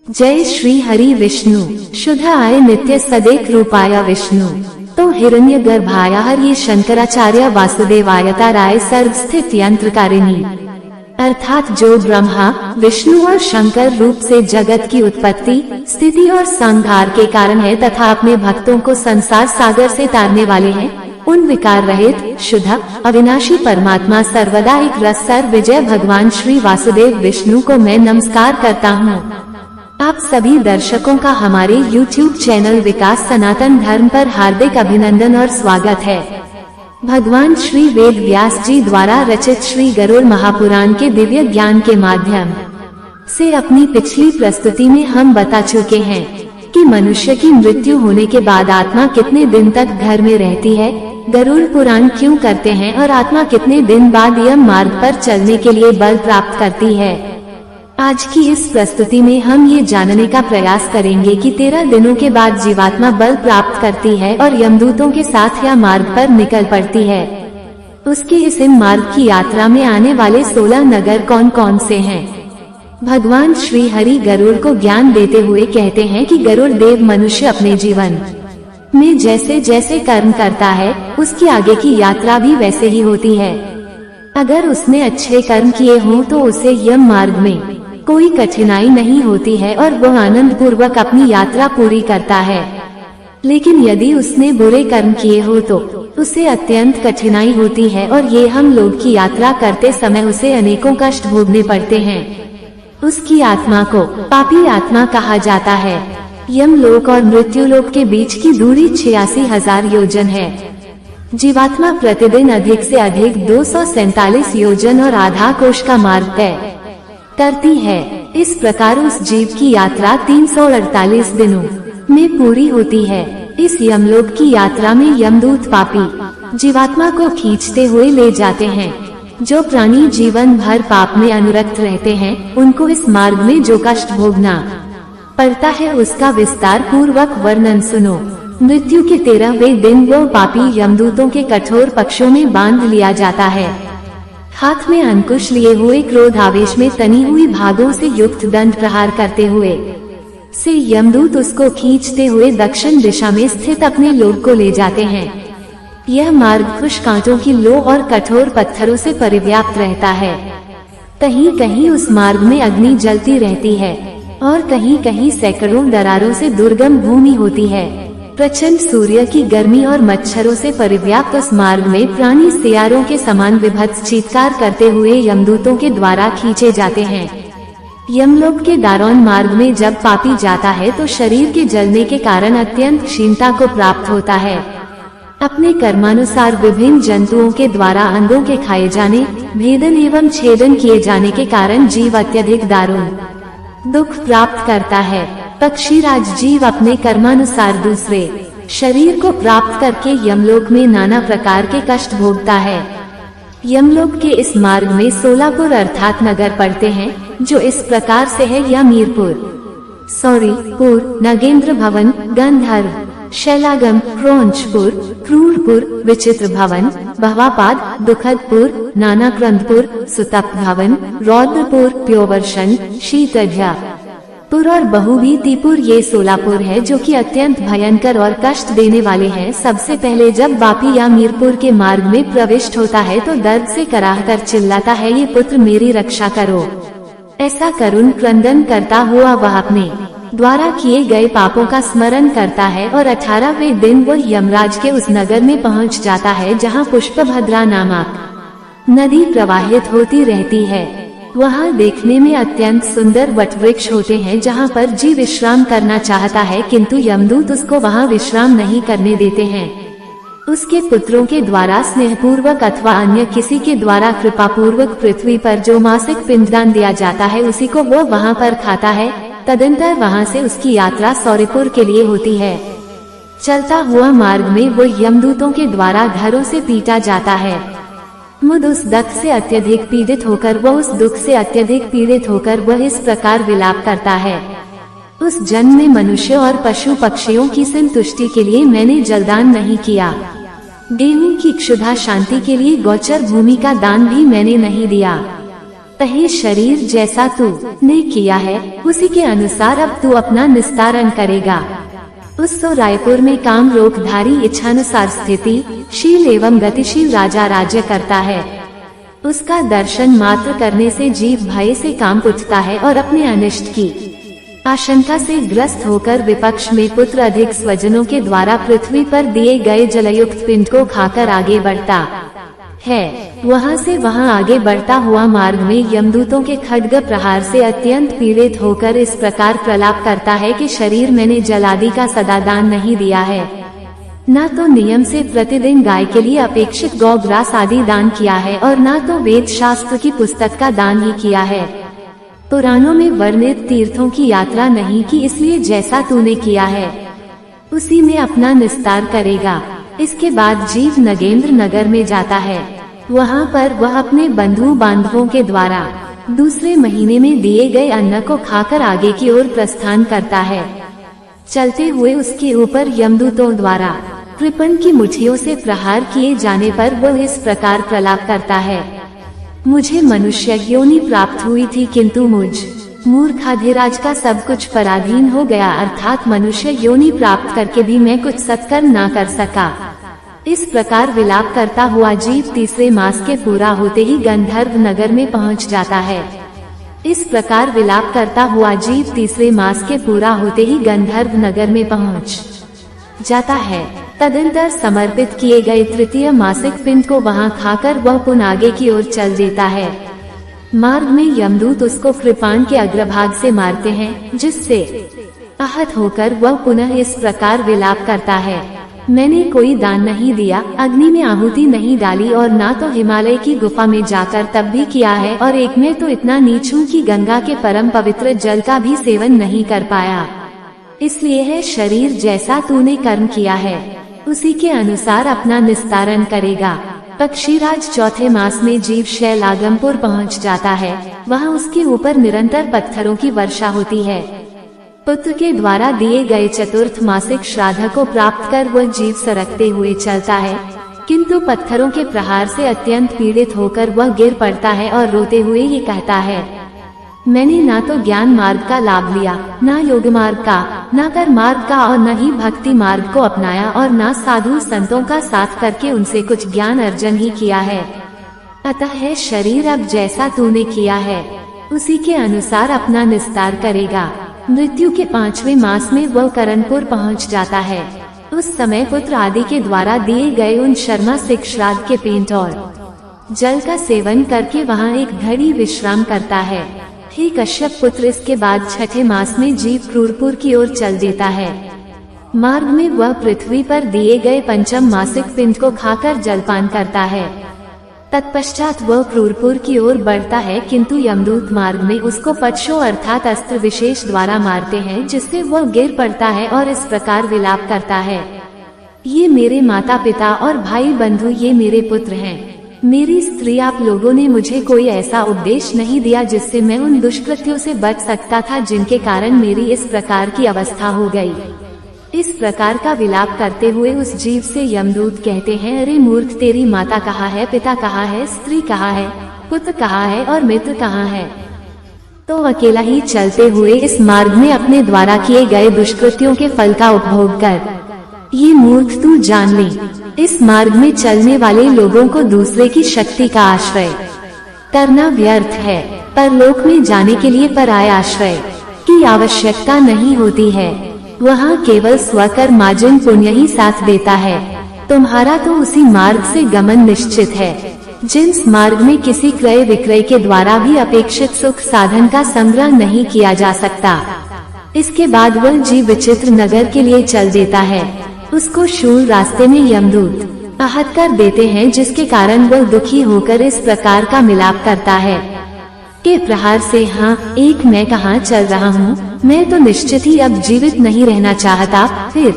जय श्री हरि विष्णु शुद्धाय नित्य सदेक रूपाय विष्णु तो हिरण्य गर्भाय हरि शंकराचार्य वासुदेवाय ताराय सर्व स्थित यंत्रकारिणी अर्थात जो ब्रह्मा विष्णु और शंकर रूप से जगत की उत्पत्ति स्थिति और संहार के कारण है तथा अपने भक्तों को संसार सागर से तारने वाले हैं, उन विकार रहित शुद्ध अविनाशी परमात्मा सर्वदा एक रस सर्व विजय भगवान श्री वासुदेव विष्णु को मैं नमस्कार करता हूँ। आप सभी दर्शकों का हमारे YouTube चैनल विकास सनातन धर्म पर हार्दिक अभिनंदन और स्वागत है। भगवान श्री वेद व्यास जी द्वारा रचित श्री गरुड़ महापुराण के दिव्य ज्ञान के माध्यम से अपनी पिछली प्रस्तुति में हम बता चुके हैं कि मनुष्य की मृत्यु होने के बाद आत्मा कितने दिन तक घर में रहती है, गरुड़ पुराण क्यों करते हैं और आत्मा कितने दिन बाद यम मार्ग पर चलने के लिए बल प्राप्त करती है। आज की इस प्रस्तुति में हम ये जानने का प्रयास करेंगे कि 13 दिनों के बाद जीवात्मा बल प्राप्त करती है और यमदूतों के साथ यह मार्ग पर निकल पड़ती है। उसके इस मार्ग की यात्रा में आने वाले 16 नगर कौन कौन से हैं? भगवान श्री हरि गरुड़ को ज्ञान देते हुए कहते हैं कि गरुड़ देव मनुष्य अपने जीवन में जैसे जैसे कर्म करता है उसकी आगे की यात्रा भी वैसे ही होती है। अगर उसने अच्छे कर्म किए हों तो उसे यम मार्ग में कोई कठिनाई नहीं होती है और वह आनंद पूर्वक अपनी यात्रा पूरी करता है। लेकिन यदि उसने बुरे कर्म किए हो तो उसे अत्यंत कठिनाई होती है और ये हम लोग की यात्रा करते समय उसे अनेकों कष्ट भोगने पड़ते हैं। उसकी आत्मा को पापी आत्मा कहा जाता है। यमलोक और मृत्युलोक के बीच की दूरी 86,000 योजन है। जीवात्मा प्रतिदिन अधिक से अधिक 247 योजन और आधा कोश का मार्ग तय करती है। इस प्रकार उस जीव की यात्रा 348 दिनों में पूरी होती है। इस यमलोक की यात्रा में यमदूत पापी जीवात्मा को खींचते हुए ले जाते हैं। जो प्राणी जीवन भर पाप में अनुरक्त रहते हैं उनको इस मार्ग में जो कष्ट भोगना पड़ता है उसका विस्तार पूर्वक वर्णन सुनो। मृत्यु के 13वें दिन वो पापी यमदूतों के कठोर पक्षों में बांध लिया जाता है। हाथ में अंकुश लिए हुए क्रोध आवेश में तनी हुई भागों से युक्त दंड प्रहार करते हुए से यमदूत उसको खींचते हुए दक्षिण दिशा में स्थित अपने लोक को ले जाते हैं। यह मार्ग खुश कांटों की लो और कठोर पत्थरों से परिव्याप्त रहता है। कहीं कहीं उस मार्ग में अग्नि जलती रहती है और कहीं कहीं सैकड़ों दरारों से दुर्गम भूमि होती है। प्रचंड सूर्य की गर्मी और मच्छरों से परिव्याप्त उस मार्ग में प्राणी सियारों के समान विभत्स चीत्कार करते हुए यमदूतों के द्वारा खींचे जाते हैं। यमलोक के दारोन मार्ग में जब पापी जाता है तो शरीर के जलने के कारण अत्यंत क्षीणता को प्राप्त होता है। अपने कर्मानुसार विभिन्न जंतुओं के द्वारा अंगों के खाए जाने, भेदन एवं छेदन किए जाने के कारण जीव अत्यधिक दारुण दुख प्राप्त करता है। पक्षीराज जीव अपने कर्मानुसार दूसरे शरीर को प्राप्त करके यमलोक में नाना प्रकार के कष्ट भोगता है। यमलोक के इस मार्ग में सोलापुर अर्थात नगर पड़ते हैं जो इस प्रकार से है: यमीरपुर, सौरीपुर, नगेंद्र भवन, गंधर्व, शैलागम, क्रौंचपुर, क्रूरपुर, विचित्र भवन, भवापाद, दुखदपुर, नानाक्रंदपुर, सुतप भवन, रौद्रपुर, प्योवर्शन, शीतध्या पुर और बहुभीतिपुर। ये सोलापुर है जो कि अत्यंत भयंकर और कष्ट देने वाले हैं। सबसे पहले जब बापी या मीरपुर के मार्ग में प्रविष्ट होता है तो दर्द से कराह कर चिल्लाता है, ये पुत्र मेरी रक्षा करो। ऐसा करुण क्रंदन करता हुआ वह अपने द्वारा किए गए पापों का स्मरण करता है और 18वें दिन वह यमराज के उस नगर में पहुंच जाता है जहां पुष्पभद्रा नामक नदी प्रवाहित होती रहती है। वहां देखने में अत्यंत सुंदर वटवृक्ष होते हैं जहां पर जीव विश्राम करना चाहता है, किंतु यमदूत उसको वहां विश्राम नहीं करने देते हैं। उसके पुत्रों के द्वारा स्नेहपूर्वक अथवा अन्य किसी के द्वारा कृपापूर्वक पृथ्वी पर जो मासिक पिंडदान दिया जाता है उसी को वो वहां पर खाता है। तदंतर वहां से उसकी यात्रा सौरीपुर के लिए होती है। चलता हुआ मार्ग में वो यमदूतों के द्वारा घरों से पीटा जाता है। मुद उस दुख से अत्यधिक पीड़ित होकर वह इस प्रकार विलाप करता है: उस जन्म में मनुष्य और पशु पक्षियों की संतुष्टि के लिए मैंने जलदान नहीं किया। गेहूं की क्षुधा शांति के लिए गोचर भूमि का दान भी मैंने नहीं दिया। तहे शरीर जैसा तूने किया है उसी के अनुसार अब तू अपना निस्तारण करेगा। उस सो रायपुर में काम रोकधारी इच्छानुसार स्थिति शील एवं गतिशील राजा राज्य करता है। उसका दर्शन मात्र करने से जीव भय से कांप उठता है और अपने अनिष्ट की आशंका से ग्रस्त होकर विपक्ष में पुत्र अधिक स्वजनों के द्वारा पृथ्वी पर दिए गए जलयुक्त पिंड को खाकर आगे बढ़ता है। वहां से वहां आगे बढ़ता हुआ मार्ग में यमदूतों के खड्ग प्रहार से अत्यंत पीड़ित होकर इस प्रकार प्रलाप करता है कि शरीर मैंने जल आदि का सदा दान नहीं दिया है, न तो नियम से प्रतिदिन गाय के लिए अपेक्षित गौग्रास आदि दान किया है और न तो वेद शास्त्र की पुस्तक का दान ही किया है। पुराणों में वर्णित तीर्थों की यात्रा नहीं की, इसलिए जैसा तूने किया है उसी में अपना निस्तार करेगा। इसके बाद जीव नगेंद्र नगर में जाता है। वहाँ पर वह अपने बंधु बांधवों के द्वारा दूसरे महीने में दिए गए अन्न को खाकर आगे की ओर प्रस्थान करता है। चलते हुए उसके ऊपर यमदूतों द्वारा कृपण की मुठियों से प्रहार किए जाने पर वह इस प्रकार प्रलाप करता है, मुझे मनुष्य योनि प्राप्त हुई थी किंतु मुझ मूर्खाधिराज का सब कुछ पराधीन हो गया, अर्थात मनुष्य योनि प्राप्त करके भी मैं कुछ सत्कर्म ना कर सका। इस प्रकार विलाप करता हुआ जीव तीसरे मास के पूरा होते ही गंधर्व नगर में पहुंच जाता है। इस प्रकार विलाप करता हुआ जीव तीसरे मास के पूरा होते ही गंधर्व नगर में पहुंच जाता है। तदंतर समर्पित किए गए तृतीय मासिक पिंड को वहां खाकर वह पुनः आगे की ओर चल देता है। मार्ग में यमदूत उसको कृपाण के अग्रभाग से मारते हैं, जिससे आहत होकर वह पुनः इस प्रकार विलाप करता है, मैंने कोई दान नहीं दिया, अग्नि में आहुति नहीं डाली और ना तो हिमालय की गुफा में जाकर तप भी किया है, और एक में तो इतना नीच हूं कि गंगा के परम पवित्र जल का भी सेवन नहीं कर पाया। इसलिए है शरीर जैसा तूने कर्म किया है उसी के अनुसार अपना निस्तारण करेगा। पक्षीराज चौथे मास में जीव शैलागमपुर पहुंच जाता है। वहां उसके ऊपर निरंतर पत्थरों की वर्षा होती है। पुत्र के द्वारा दिए गए चतुर्थ मासिक श्राद्ध को प्राप्त कर वह जीव सरकते हुए चलता है, किंतु पत्थरों के प्रहार से अत्यंत पीड़ित होकर वह गिर पड़ता है और रोते हुए ये कहता है, मैंने ना तो ज्ञान मार्ग का लाभ लिया, ना योग मार्ग का, ना कर्म मार्ग का और न ही भक्ति मार्ग को अपनाया और ना साधु संतों का साथ करके उनसे कुछ ज्ञान अर्जन ही किया है। अतः है शरीर अब जैसा तूने किया है उसी के अनुसार अपना निस्तार करेगा। मृत्यु के 5वें मास में वह करणपुर पहुंच जाता है। उस समय पुत्र आदि के द्वारा दिए गए उन शर्मासिक श्राद्ध के पेंट और जल का सेवन करके वहां एक घड़ी विश्राम करता है। हे कश्यप पुत्र, इसके बाद छठे मास में जीव क्रूरपुर की ओर चल देता है। मार्ग में वह पृथ्वी पर दिए गए पंचम मासिक पिंड को खाकर जलपान करता है। तत्पश्चात वह क्रूरपुर की ओर बढ़ता है, किंतु यमदूत मार्ग में उसको पक्षो अर्थात अस्त्र विशेष द्वारा मारते हैं, जिससे वह गिर पड़ता है और इस प्रकार विलाप करता है, ये मेरे माता पिता और भाई बंधु, ये मेरे पुत्र हैं। मेरी स्त्री, आप लोगों ने मुझे कोई ऐसा उपदेश नहीं दिया जिससे मैं उन दुष्कृत्यों से बच सकता था जिनके कारण मेरी इस प्रकार की अवस्था हो गई। इस प्रकार का विलाप करते हुए उस जीव से यमदूत कहते हैं, अरे मूर्ख, तेरी माता कहाँ है, पिता कहाँ है, स्त्री कहाँ है, पुत्र कहाँ है और मित्र कहाँ है? तो अकेला ही चलते हुए इस मार्ग में अपने द्वारा किए गए दुष्कृत्यों के फल का उपभोग कर। ये मूर्ख, तू जान ले, इस मार्ग में चलने वाले लोगों को दूसरे की शक्ति का आश्रय करना व्यर्थ है। परलोक में जाने के लिए पराया आश्रय की आवश्यकता नहीं होती है। वहाँ केवल स्वकर्मार्जन पुण्य ही साथ देता है। तुम्हारा तो उसी मार्ग से गमन निश्चित है जिस मार्ग में किसी क्रय विक्रय के द्वारा भी अपेक्षित सुख साधन का संग्रह नहीं किया जा सकता। इसके बाद वह जीव विचित्र नगर के लिए चल देता है। उसको शूल रास्ते में यमदूत आहत कर देते हैं, जिसके कारण वह दुखी होकर इस प्रकार का मिलाप करता है के प्रहार से, हाँ, एक मैं कहाँ चल रहा हूँ, मैं तो निश्चित ही अब जीवित नहीं रहना चाहता, फिर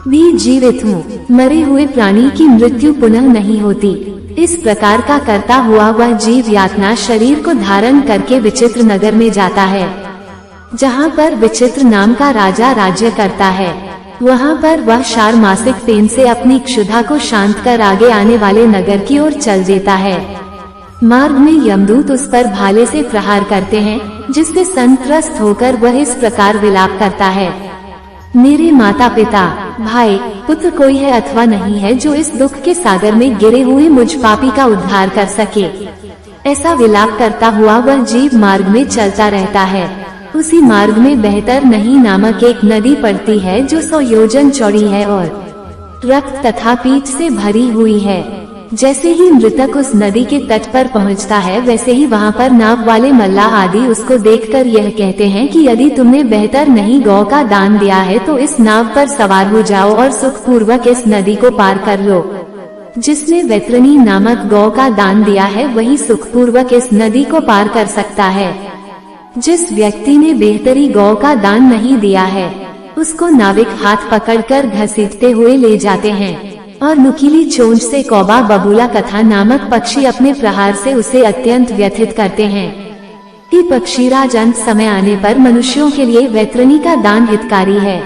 भी जीवित हूँ। मरे हुए प्राणी की मृत्यु पुनः नहीं होती। इस प्रकार का करता हुआ वह जीव यातना शरीर को धारण करके विचित्र नगर में जाता है, जहाँ पर विचित्र नाम का राजा राज्य करता है। वहाँ पर वह क्षार मासिक पेन से अपनी क्षुधा को शांत कर आगे आने वाले नगर की ओर चल देता है। मार्ग में यमदूत उस पर भाले से प्रहार करते हैं, जिससे संत्रस्त होकर वह इस प्रकार विलाप करता है, मेरे माता पिता, भाई, पुत्र कोई है अथवा नहीं है जो इस दुख के सागर में गिरे हुए मुझ पापी का उद्धार कर सके। ऐसा विलाप करता हुआ वह जीव मार्ग में चलता रहता है। उसी मार्ग में बेहतर नहीं नामक एक नदी पड़ती है जो 100 योजन चौड़ी है और रक्त तथा पीठ से भरी हुई है। जैसे ही मृतक उस नदी के तट पर पहुंचता है, वैसे ही वहां पर नाव वाले मल्लाह आदि उसको देखकर यह कहते हैं कि यदि तुमने बेहतर नहीं गौ का दान दिया है तो इस नाव पर सवार हो जाओ और सुखपूर्वक इस नदी को पार कर लो। जिसने वैतरणी नामक गौ का दान दिया है वही सुखपूर्वक इस नदी को पार कर सकता है। जिस व्यक्ति ने बेहतरी गौ का दान नहीं दिया है, उसको नाविक हाथ पकड़कर घसीटते हुए ले जाते हैं और नुकीली चोंच से कौवा बबूला कथा नामक पक्षी अपने प्रहार से उसे अत्यंत व्यथित करते हैं। ये पक्षीराज अंत समय आने पर मनुष्यों के लिए वैतरणी का दान हितकारी है।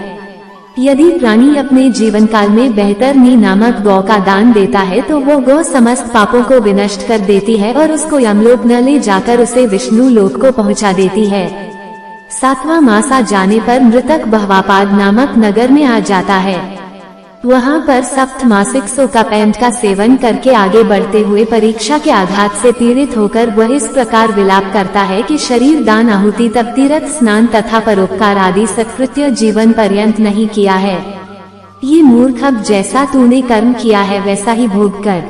यदि प्राणी अपने जीवन काल में बेहतरनी नामक गौ का दान देता है तो वो गौ समस्त पापों को विनष्ट कर देती है और उसको यमलोक न ले जाकर उसे विष्णु लोक को पहुंचा देती है। 7वां मास आ जाने पर मृतक बहवापाद नामक नगर में आ जाता है। वहाँ पर सप्तमासिक सोकापेंट का सेवन करके आगे बढ़ते हुए परीक्षा के आघात से पीड़ित होकर वह इस प्रकार विलाप करता है कि शरीर दान, आहुति, तप, तीर्थ स्नान तथा परोपकार आदि सत्कृत्य जीवन पर्यंत नहीं किया है। ये मूर्ख, अब जैसा तूने कर्म किया है वैसा ही भोग कर।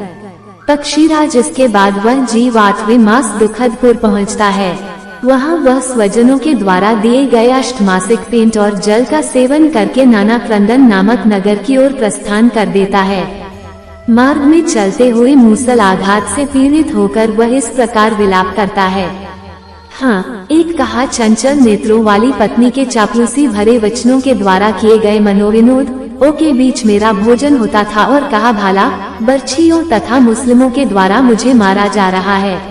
पक्षीराज इसके बाद वह जीव 8वें मास दुखदपुर पहुँचता है। वहाँ वह स्वजनों के द्वारा दिए गए अष्टमासिक पेंट और जल का सेवन करके नाना क्रंदन नामक नगर की ओर प्रस्थान कर देता है। मार्ग में चलते हुए मूसल आघात से पीड़ित होकर वह इस प्रकार विलाप करता है। हाँ, एक कहा चंचल नेत्रों वाली पत्नी के चापलूसी भरे वचनों के द्वारा किए गए मनोविनोद के बीच मेरा भोजन होता था और कहा भाला बर्छियों तथा मुस्लिमों के द्वारा मुझे मारा जा रहा है।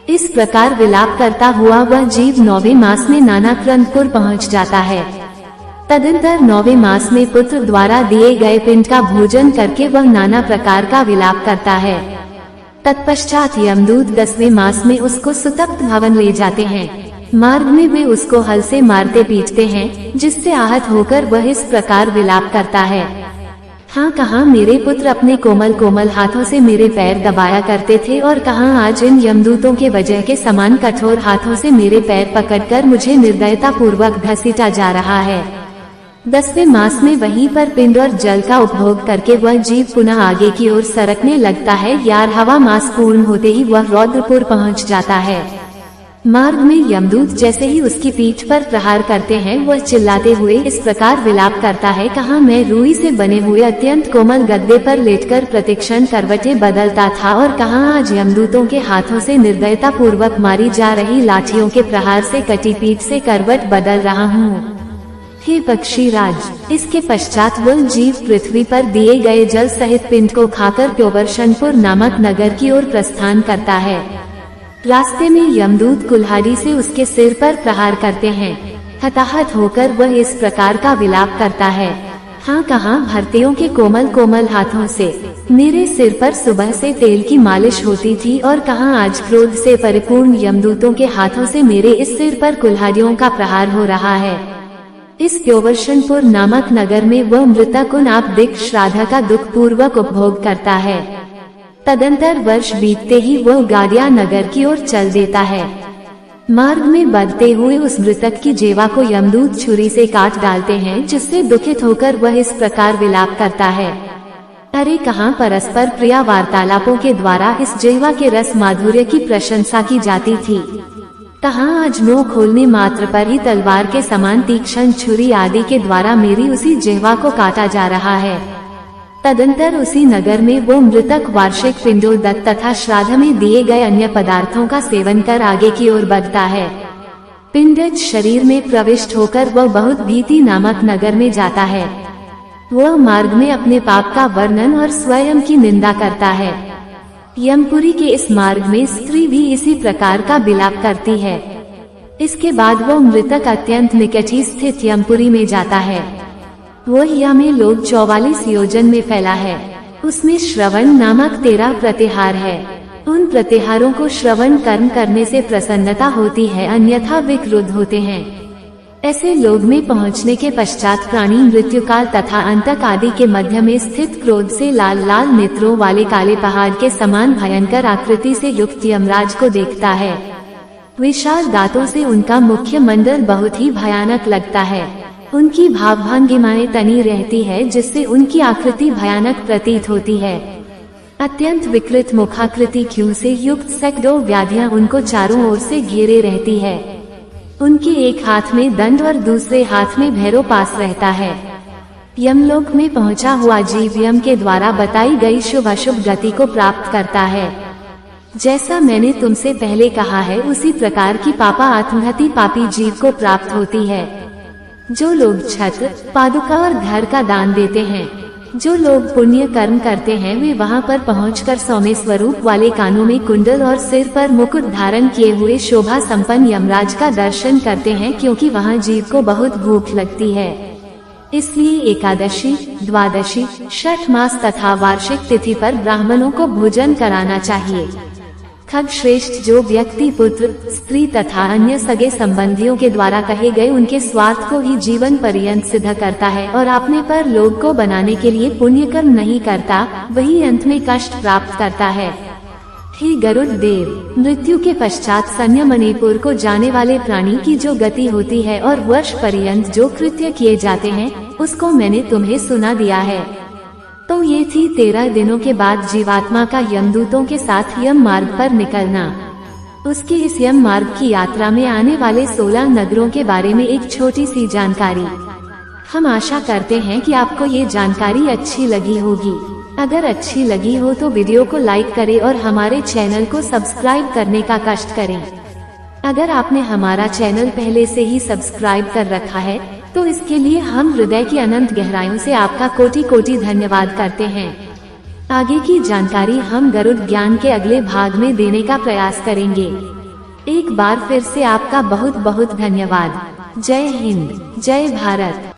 इस प्रकार विलाप करता हुआ वह जीव 9वें मास में नाना क्रंदपुर पहुंच जाता है। तदंतर 9वें मास में पुत्र द्वारा दिए गए पिंड का भोजन करके वह नाना प्रकार का विलाप करता है। तत्पश्चात यमदूत 10वें मास में उसको सुतप्त भवन ले जाते हैं। मार्ग में वे उसको हल से मारते पीटते हैं, जिससे आहत होकर वह इस प्रकार विलाप करता है, हाँ, कहाँ मेरे पुत्र अपने कोमल कोमल हाथों से मेरे पैर दबाया करते थे और कहाँ आज इन यमदूतों के वजह के समान कठोर हाथों से मेरे पैर पकड़कर मुझे निर्दयता पूर्वक घसीटा जा रहा है। 10वें मास में वहीं पर पिंड और जल का उपभोग करके वह जीव पुनः आगे की ओर सरकने लगता है। 11वां मास पूर्ण होते ही वह रौद्रपुर पहुँच जाता है। मार्ग में यमदूत जैसे ही उसकी पीठ पर प्रहार करते हैं, वह चिल्लाते हुए इस प्रकार विलाप करता है, कहाँ मैं रूई से बने हुए अत्यंत कोमल गद्दे पर लेटकर प्रतिक्षण करवटें बदलता था और कहाँ आज यमदूतों के हाथों से निर्दयता पूर्वक मारी जा रही लाठियों के प्रहार से कटी पीठ से करवट बदल रहा हूँ। हे पक्षीराज, इसके पश्चात वह जीव पृथ्वी पर दिए गए जल सहित पिंड को खाकर प्योवर्षणपुर नामक नगर की ओर प्रस्थान करता है। रास्ते में यमदूत कुल्हाड़ी से उसके सिर पर प्रहार करते हैं। हताहत होकर वह इस प्रकार का विलाप करता है, हाँ, कहाँ भरतियों के कोमल कोमल हाथों से मेरे सिर पर सुबह से तेल की मालिश होती थी और कहाँ आज क्रोध से परिपूर्ण यमदूतों के हाथों से मेरे इस सिर पर कुल्हाड़ियों का प्रहार हो रहा है। इस प्योवर्षणपुर नामक नगर में वह मृतक उन आप दिक श्राद्ध का दुख पूर्वक उपभोग करता है। तदंतर वर्ष बीतते ही वह गादिया नगर की ओर चल देता है। मार्ग में बढ़ते हुए उस मृतक की जेवा को यमदूत छुरी से काट डालते हैं, जिससे दुखित होकर वह इस प्रकार विलाप करता है, अरे कहाँ परस्पर प्रिया वार्तालापों के द्वारा इस जेवा के रस माधुर्य की प्रशंसा की जाती थी, कहाँ आज मुंह खोलने मात्र पर ही तलवार के समान तीक्ष्ण छुरी आदि के द्वारा मेरी उसी जेवा को काटा जा रहा है। तदंतर उसी नगर में वो मृतक वार्षिक पिंडोदक तथा श्राद्ध में दिए गए अन्य पदार्थों का सेवन कर आगे की ओर बढ़ता है। पिंडज शरीर में प्रविष्ट होकर वह बहुत भीति नामक नगर में जाता है। वह मार्ग में अपने पाप का वर्णन और स्वयं की निंदा करता है। यमपुरी के इस मार्ग में स्त्री भी इसी प्रकार का विलाप करती है। इसके बाद वह मृतक अत्यंत निकट ही स्थित यमपुरी में जाता है। वह यम लोक 44 योजन में फैला है। उसमें श्रवण नामक 13 प्रतिहार है। उन प्रतिहारों को श्रवण कर्म करने से प्रसन्नता होती है, अन्यथा वे क्रुद्ध होते हैं। ऐसे लोग में पहुंचने के पश्चात प्राणी मृत्युकाल तथा अंतक आदि के मध्य में स्थित क्रोध से लाल लाल नेत्रों वाले काले पहाड़ के समान भयंकर आकृति से युक्त यमराज को देखता है। विशाल दांतों से उनका मुख्य मंडल बहुत ही भयानक लगता है। उनकी भावभंगिमाएं तनी रहती है, जिससे उनकी आकृति भयानक प्रतीत होती है। अत्यंत विकृत मुखाकृति क्यों से युक्त सैकड़ों व्याधियां उनको चारों ओर से घेरे रहती है। उनके एक हाथ में दंड और दूसरे हाथ में भैरव पास रहता है। यमलोक में पहुंचा हुआ जीव यम के द्वारा बताई गई शुभ अशुभ गति को प्राप्त करता है। जैसा मैंने तुमसे पहले कहा है, उसी प्रकार की पापा आत्मघाती पापी जीव को प्राप्त होती है। जो लोग छत्र, पादुका और घर का दान देते हैं, जो लोग पुण्य कर्म करते हैं, वे वहां पर पहुंचकर सौम्य स्वरूप वाले कानों में कुंडल और सिर पर मुकुट धारण किए हुए शोभा संपन्न यमराज का दर्शन करते हैं, क्योंकि वहां जीव को बहुत भूख लगती है। इसलिए एकादशी, द्वादशी, छठ मास तथा वार्षिक तिथि पर ब्राह्मणों को भोजन कराना चाहिए। खग श्रेष्ठ जो व्यक्ति पुत्र, स्त्री तथा अन्य सगे संबंधियों के द्वारा कहे गए उनके स्वार्थ को ही जीवन पर्यंत सिद्ध करता है और अपने पर लोग को बनाने के लिए पुण्य कर्म नहीं करता, वही अंत में कष्ट प्राप्त करता है। हे गरुड़ देव, मृत्यु के पश्चात संयमणिपुर को जाने वाले प्राणी की जो गति होती है और वर्ष पर्यंत जो कृत्य किए जाते हैं, उसको मैंने तुम्हें सुना दिया है। तो ये थी 13 दिनों के बाद जीवात्मा का यमदूतों के साथ यम मार्ग पर निकलना। उसकी इस यम मार्ग की यात्रा में आने वाले 16 नगरों के बारे में एक छोटी सी जानकारी। हम आशा करते हैं कि आपको ये जानकारी अच्छी लगी होगी। अगर अच्छी लगी हो तो वीडियो को लाइक करें और हमारे चैनल को सब्सक्राइब करने का कष्ट करें। अगर आपने हमारा चैनल पहले से ही सब्सक्राइब कर रखा है तो इसके लिए हम हृदय की अनंत गहराइयों से आपका कोटि कोटि धन्यवाद करते हैं। आगे की जानकारी हम गरुड़ ज्ञान के अगले भाग में देने का प्रयास करेंगे। एक बार फिर से आपका बहुत बहुत धन्यवाद। जय हिंद, जय भारत।